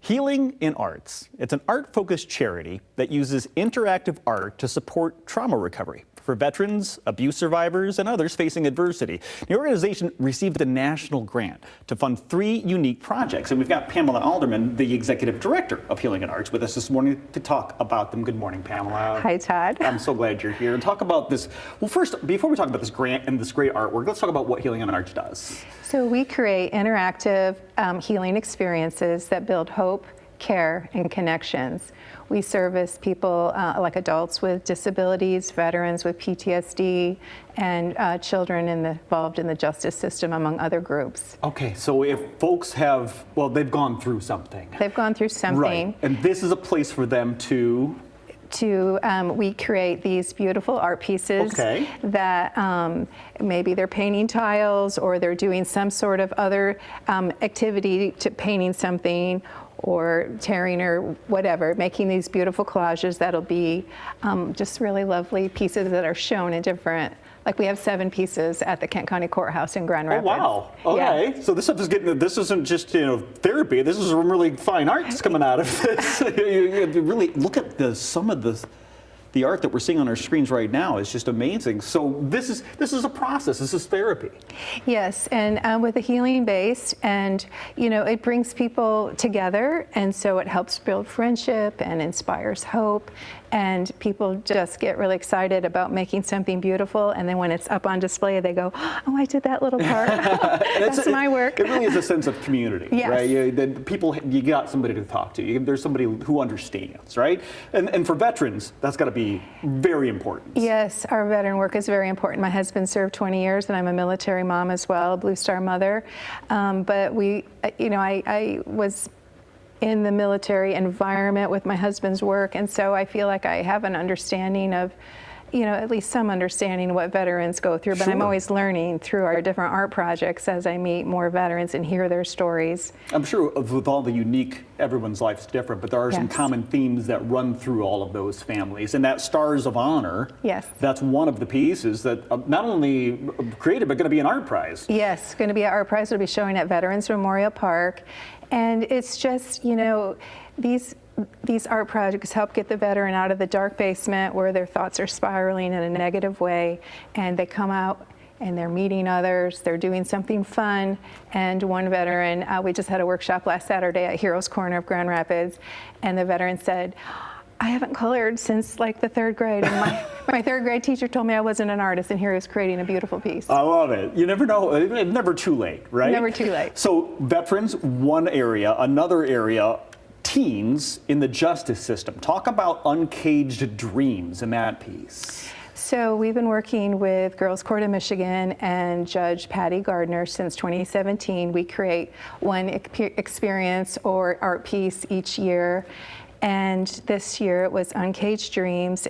Healing in Arts. It's an art-focused charity that uses interactive art to support trauma recovery for veterans, abuse survivors, and others facing adversity. The organization received a national grant to fund 3 unique projects, and we've got Pamela Alderman, the executive director of Healing in Arts, with us this morning to talk about them. Good morning, Pamela. Hi, Todd. I'm so glad you're here. And talk about this. Well, first, before we talk about this grant and this great artwork, let's talk about what Healing in Arts does. So we create interactive healing experiences that build hope, care, and connections. We service people like adults with disabilities, veterans with PTSD, and children involved in the justice system, among other groups. Okay, so if folks have, well, they've gone through something. They've gone through something. Right, and this is a place for them to... we create these beautiful art pieces that maybe they're painting tiles or they're doing some sort of other activity to painting something or tearing or whatever, making these beautiful collages that'll be just really lovely pieces that are shown in different, like we have 7 pieces at the Kent County Courthouse in Grand Rapids. Oh, wow. Okay. Yeah. So this stuff is this isn't just, therapy. This is some really fine art that's coming out of this. You really look at some of the art that we're seeing on our screens right now is just amazing. So this is a process. This is therapy. Yes, and with a healing base, and it brings people together, and so it helps build friendship and inspires hope, and people just get really excited about making something beautiful, and then when it's up on display, they go, "Oh, I did that little part. That's my work." It really is a sense of community, yes. Right? You got somebody to talk to. There's somebody who understands, right? And for veterans, that's got to be very important. Yes, our veteran work is very important. My husband served 20 years, and I'm a military mom as well, a Blue Star mother. But I was in the military environment with my husband's work, and so I feel like I have an understanding of, at least some understanding of what veterans go through, but sure. I'm always learning through our different art projects as I meet more veterans and hear their stories. I'm sure with all the unique, everyone's life's different, but there are some common themes that run through all of those families. And that Stars of Honor, that's one of the pieces that not only created, but going to be an art prize. Yes, going to be an art prize. It'll be showing at Veterans Memorial Park. And it's just, these art projects help get the veteran out of the dark basement where their thoughts are spiraling in a negative way, and they come out and they're meeting others, they're doing something fun. And one veteran, we just had a workshop last Saturday at Heroes Corner of Grand Rapids, and the veteran said, "I haven't colored since like the 3rd grade, and my 3rd grade teacher told me I wasn't an artist, and here he was creating a beautiful piece." I love it. You never know, it's never too late, right? Never too late. So veterans, one area, another area, teens in the justice system. Talk about Uncaged Dreams in that piece. So we've been working with Girls Court of Michigan and Judge Patty Gardner since 2017. We create one experience or art piece each year. And this year it was Uncaged Dreams.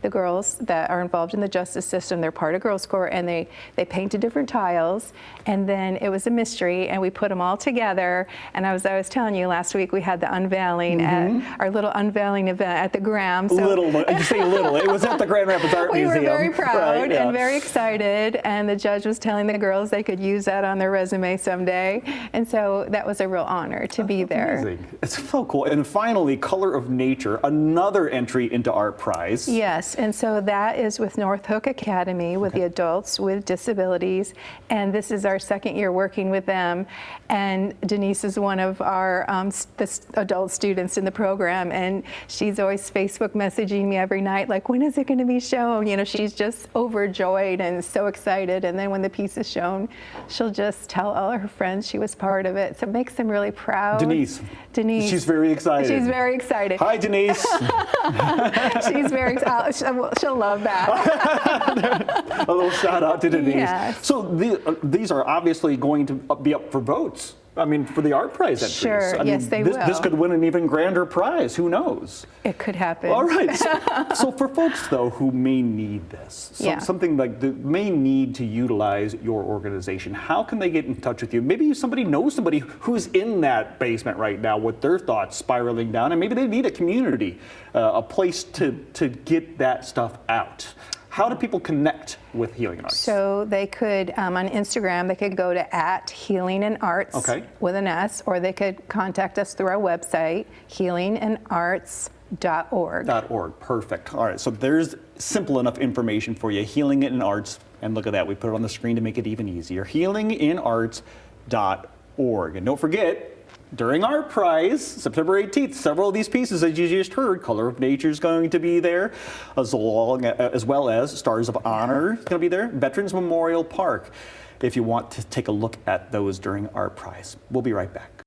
The girls that are involved in the justice system, they're part of Girls Court, and they painted different tiles, and then it was a mystery, and we put them all together. And I was telling you last week, we had the unveiling at our little unveiling event at the Graham. So you say little. It was at the Grand Rapids Art Museum. We were very proud and very excited, and the judge was telling the girls they could use that on their resume someday. And so that was a real honor to be there. Amazing. It's so cool. And finally, Color of Nature, another entry into Art Prize. Yes, and so that is with North Hook Academy with the adults with disabilities, and this is our 2nd year working with them. And Denise is one of our adult students in the program, and she's always Facebook messaging me every night, like, when is it going to be shown? She's just overjoyed and so excited. And then when the piece is shown, she'll just tell all her friends she was part of it. So it makes them really proud. Denise. She's very excited. She's very excited. Hi, Denise. She's very excited. She'll love that. A little shout out to Denise. Yes. So these are obviously going to be up for votes. I mean, for the art prize entries. Sure, yes, they will. This could win an even grander prize. Who knows? It could happen. All right. So for folks, though, who may need this, something like may need to utilize your organization, how can they get in touch with you? Maybe somebody knows somebody who's in that basement right now with their thoughts spiraling down, and maybe they need a community, a place to get that stuff out. How do people connect with Healing and Arts? So they could, on Instagram, they could go to @Healing and Arts Okay. with an S, or they could contact us through our website, healingandarts.org. .org. Perfect. All right, so there's simple enough information for you. Healing in Arts, and look at that, we put it on the screen to make it even easier. healinginarts.org. And don't forget, during Art Prize, September 18th, several of these pieces, as you just heard, Color of Nature is going to be there, as well as Stars of Honor is going to be there, Veterans Memorial Park, if you want to take a look at those during Art Prize. We'll be right back.